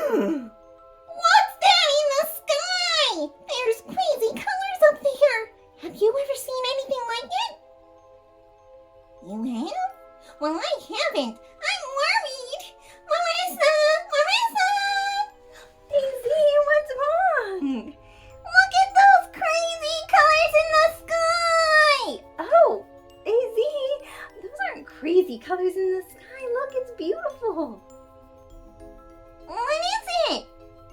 What's that in the sky? There's crazy colors up there. Have you ever seen anything like it? You have? Well, I haven't. I'm worried. Marissa! Marissa! Daisy, what's wrong? Look at those crazy colors in the sky! Oh, Daisy, those aren't crazy colors in the sky. Look, it's beautiful. What is it?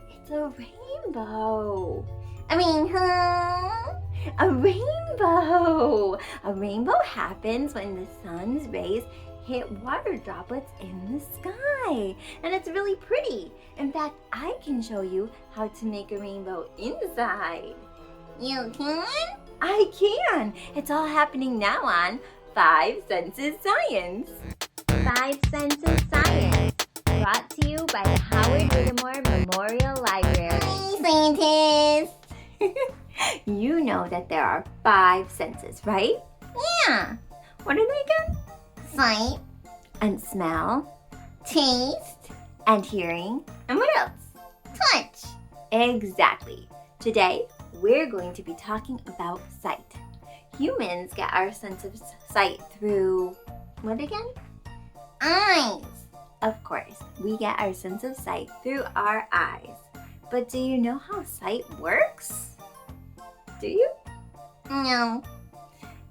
It's a rainbow. A rainbow. A rainbow happens when the sun's rays hit water droplets in the sky. And it's really pretty. In fact, I can show you how to make a rainbow inside. You can? I can. It's all happening now on 5 Senses Science. 5 Senses Science. Brought to you by the Howard Whittemore Memorial Library. Hey, scientist! You know that there are 5 senses, right? Yeah. What are they again? Sight, And smell, taste, and hearing, and what else? touch. Exactly. Today, we're going to be talking about sight. Humans get our sense of sight through, what again? Eyes. Of course, we get our sense of sight through our eyes. But do you know how sight works? Do you? No.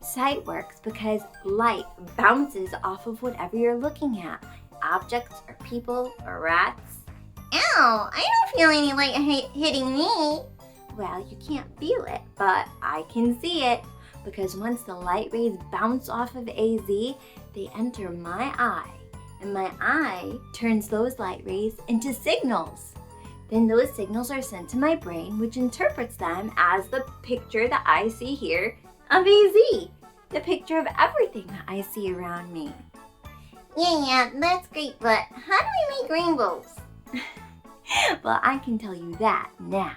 Sight works because light bounces off of whatever you're looking at. Objects or people or rats. Ow, I don't feel any light hitting me. Well, you can't feel it, but I can see it. Because once the light rays bounce off of AZ, they enter my eye. And my eye turns those light rays into signals. Then those signals are sent to my brain, which interprets them as the picture that I see here of AZ. The picture of everything that I see around me. Yeah, that's great, but how do we make rainbows? Well, I can tell you that now.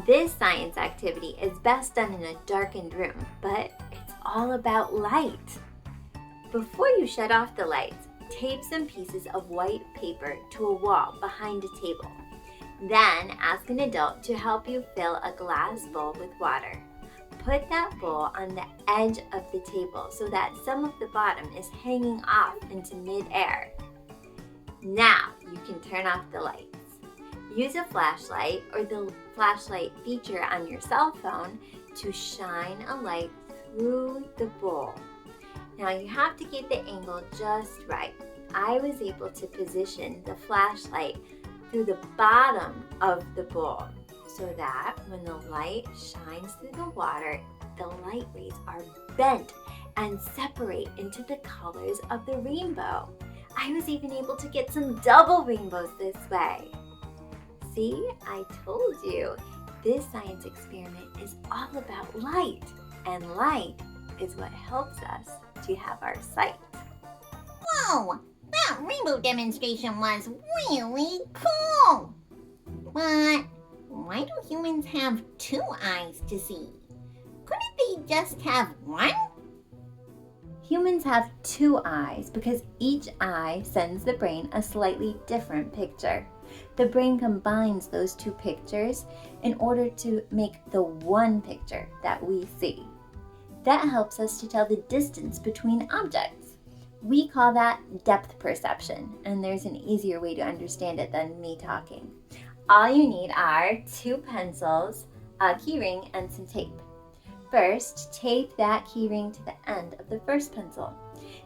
This science activity is best done in a darkened room, but it's all about light. Before you shut off the lights, tape some pieces of white paper to a wall behind a table. Then ask an adult to help you fill a glass bowl with water. Put that bowl on the edge of the table so that some of the bottom is hanging off into mid-air. Now you can turn off the lights. Use a flashlight or the flashlight feature on your cell phone to shine a light through the bowl. Now you have to get the angle just right. I was able to position the flashlight through the bottom of the bowl so that when the light shines through the water, the light rays are bent and separate into the colors of the rainbow. I was even able to get some double rainbows this way. See, I told you, this science experiment is all about light, and light is what helps us to have our sight. Whoa, that rainbow demonstration was really cool. But why do humans have 2 eyes to see? Couldn't they just have 1? Humans have 2 eyes because each eye sends the brain a slightly different picture. The brain combines those 2 pictures in order to make the one picture that we see. That helps us to tell the distance between objects. We call that depth perception, and there's an easier way to understand it than me talking. All you need are 2 pencils, a keyring, and some tape. First, tape that keyring to the end of the first pencil.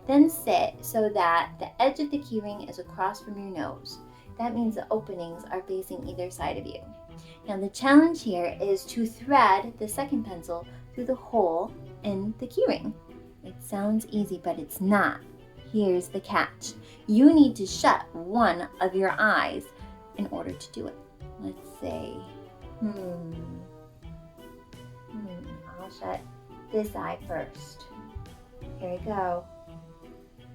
Then sit so that the edge of the keyring is across from your nose. That means the openings are facing either side of you. Now the challenge here is to thread the second pencil through the hole in the keyring. It sounds easy, but it's not. Here's the catch. You need to shut one of your eyes in order to do it. Let's say, I'll shut this eye first. Here we go.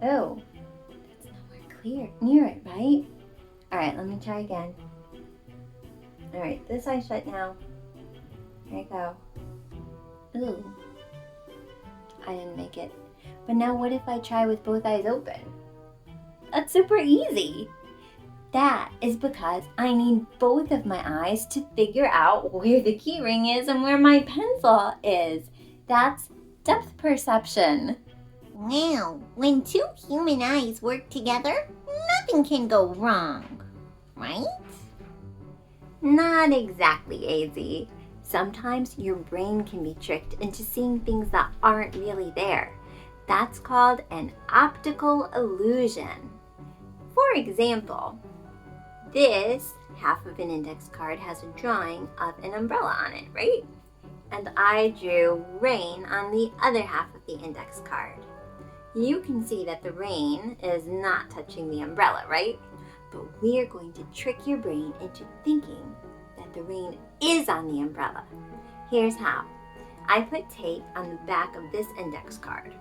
Oh, that's nowhere near it, right? All right, let me try again. All right, this eye shut now. Here we go. Ooh, I didn't make it. But now what if I try with both eyes open? That's super easy. That is because I need both of my eyes to figure out where the key ring is and where my pencil is. That's depth perception. Wow, when two human eyes work together, nothing can go wrong, right? Not exactly, AZ. Sometimes your brain can be tricked into seeing things that aren't really there. That's called an optical illusion. For example, this half of an index card has a drawing of an umbrella on it, right? And I drew rain on the other half of the index card. You can see that the rain is not touching the umbrella, right? But we're going to trick your brain into thinking that the rain is on the umbrella. Here's how. I put tape on the back of this index card.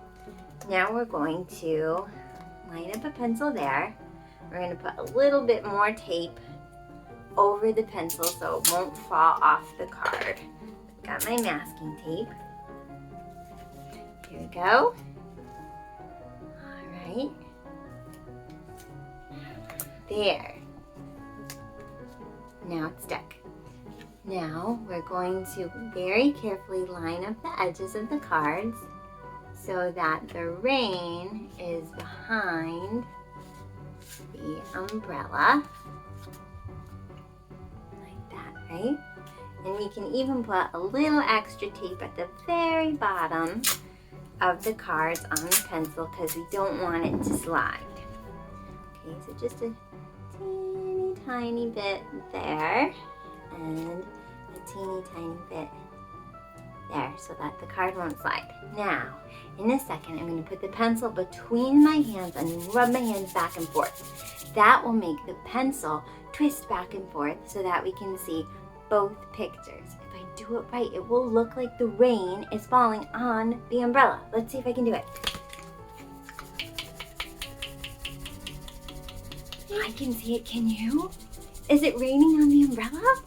Now we're going to line up a pencil there. We're going to put a little bit more tape over the pencil so it won't fall off the card. Got my masking tape. Here we go. All right. There. Now it's stuck. Now we're going to very carefully line up the edges of the cards so that the rain is behind the umbrella. Like that, right? And we can even put a little extra tape at the very bottom of the cards on the pencil because we don't want it to slide. Okay, so just a teeny tiny bit there and a teeny tiny bit there so that the card won't slide. Now, in a second, I'm going to put the pencil between my hands and rub my hands back and forth. That will make the pencil twist back and forth so that we can see both pictures. If I do it right, it will look like the rain is falling on the umbrella. Let's see if I can do it. I can see it, can you? Is it raining on the umbrella?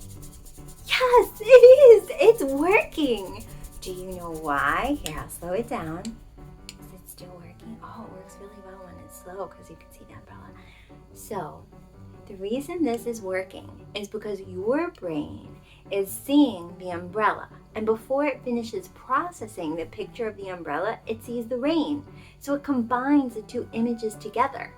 Yes, it is. It's working. Do you know why? Here, I'll slow it down. Is it still working? Oh, it works really well when it's slow because you can see the umbrella. So, the reason this is working is because your brain is seeing the umbrella, and before it finishes processing the picture of the umbrella, it sees the rain. So it combines the two images together.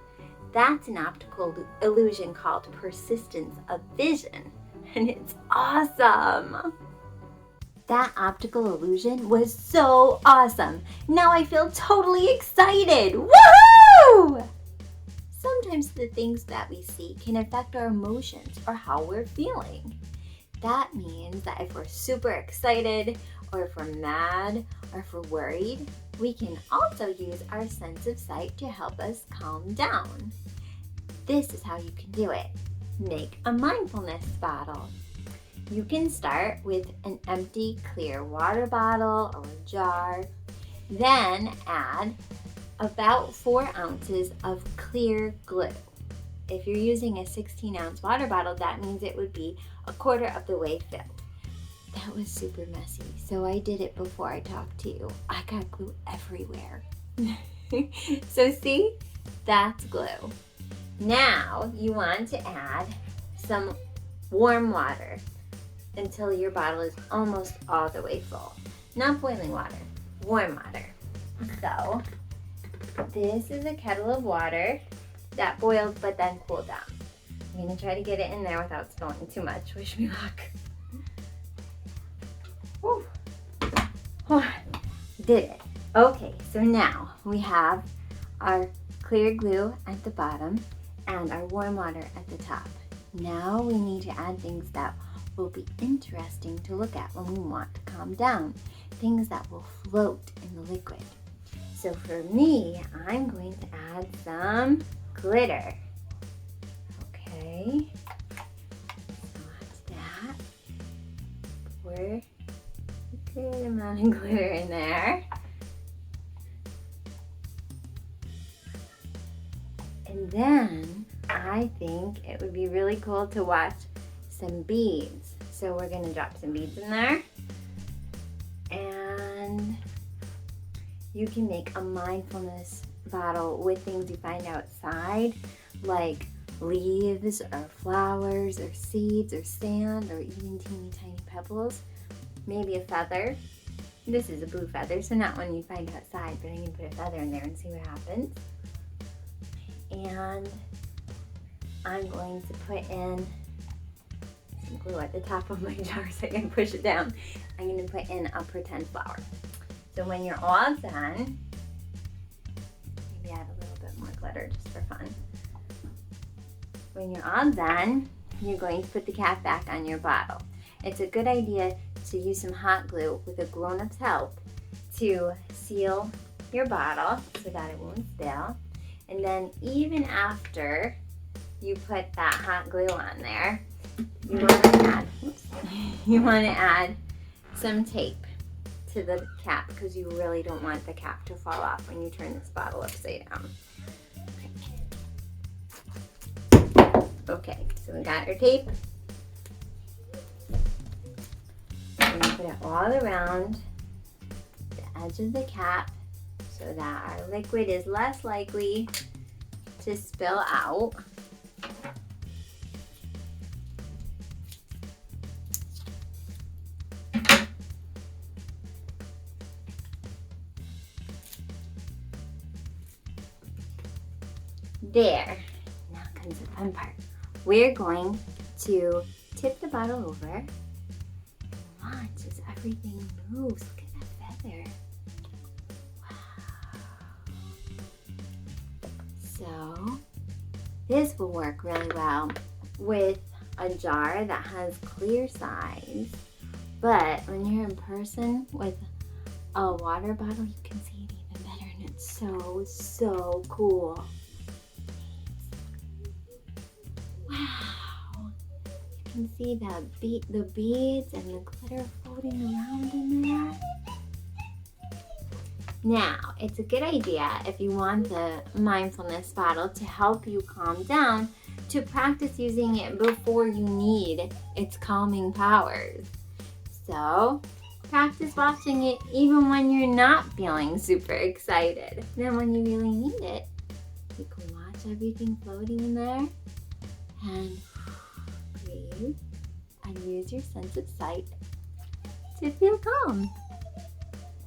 That's an optical illusion called persistence of vision, and it's awesome. That optical illusion was so awesome. Now I feel totally excited. Woohoo! Sometimes the things that we see can affect our emotions or how we're feeling. That means that if we're super excited, or if we're mad, or if we're worried, we can also use our sense of sight to help us calm down. This is how you can do it. Make a mindfulness bottle. You can start with an empty clear water bottle or a jar. Then add about 4 ounces of clear glue. If you're using a 16-ounce water bottle, that means it would be a quarter of the way filled. That was super messy, so I did it before I talked to you. I got glue everywhere. So see, that's glue. Now you want to add some warm water until your bottle is almost all the way full. Not boiling water, warm water. So this is a kettle of water that boiled but then cooled down. I'm gonna try to get it in there without spilling too much. Wish me luck. Whew. Oh, did it. Okay, so now we have our clear glue at the bottom and our warm water at the top. Now we need to add things that will be interesting to look at when we want to calm down. Things that will float in the liquid. So for me, I'm going to add some glitter. Okay, so that's that. Pour a good amount of glitter in there. And then I think it would be really cool to watch some beads. So we're gonna drop some beads in there. And you can make a mindfulness bottle with things you find outside, like leaves or flowers or seeds or sand or even teeny tiny pebbles. Maybe a feather. This is a blue feather, so not one you find outside, but I'm going to put a feather in there and see what happens. And I'm going to put in some glue at the top of my jar so I can push it down. I'm going to put in a pretend flower. So when you're all done, maybe add a little bit more glitter just for fun. When you're all done, you're going to put the cap back on your bottle. It's a good idea to use some hot glue with a grown-up's help to seal your bottle so that it won't spill. And then even after you put that hot glue on there, you want to add some tape to the cap because you really don't want the cap to fall off when you turn this bottle upside down. Okay, so we got our tape. We're going to put it all around the edge of the cap so that our liquid is less likely to spill out. There. Now comes the fun part. We're going to tip the bottle over and watch as everything moves. Look at that feather. Wow. So this will work really well with a jar that has clear sides, but when you're in person with a water bottle, you can see it even better, and it's so cool. Wow, you can see the beads and the glitter floating around in there. Now, it's a good idea if you want the mindfulness bottle to help you calm down to practice using it before you need its calming powers. So, practice watching it even when you're not feeling super excited. Then when you really need it, you can watch everything floating in there and breathe and use your sense of sight to feel calm.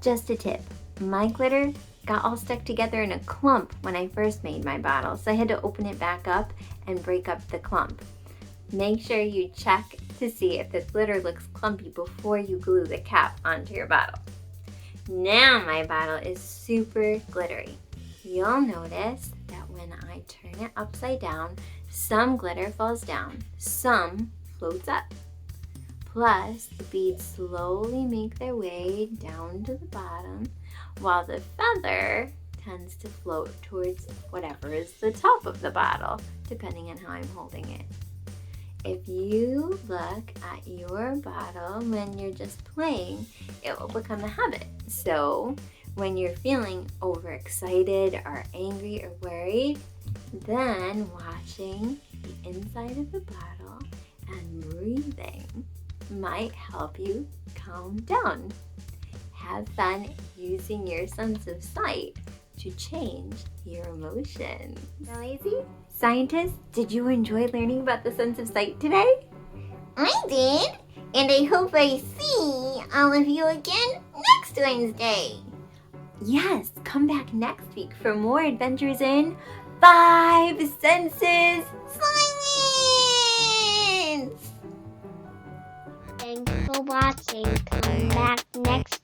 Just a tip, my glitter got all stuck together in a clump when I first made my bottle, so I had to open it back up and break up the clump. Make sure you check to see if the glitter looks clumpy before you glue the cap onto your bottle. Now my bottle is super glittery. You'll notice that when I turn it upside down, some glitter falls down, some floats up. Plus, the beads slowly make their way down to the bottom, while the feather tends to float towards whatever is the top of the bottle, depending on how I'm holding it. If you look at your bottle when you're just playing, it will become a habit. So, when you're feeling overexcited or angry or worried, then watching the inside of the bottle and breathing might help you calm down. Have fun using your sense of sight to change your emotions. Lazy? Scientists, did you enjoy learning about the sense of sight today? I did, and I hope I see all of you again next Wednesday. Yes, come back next week for more adventures in 5 senses. Science! Thanks for watching. Come back next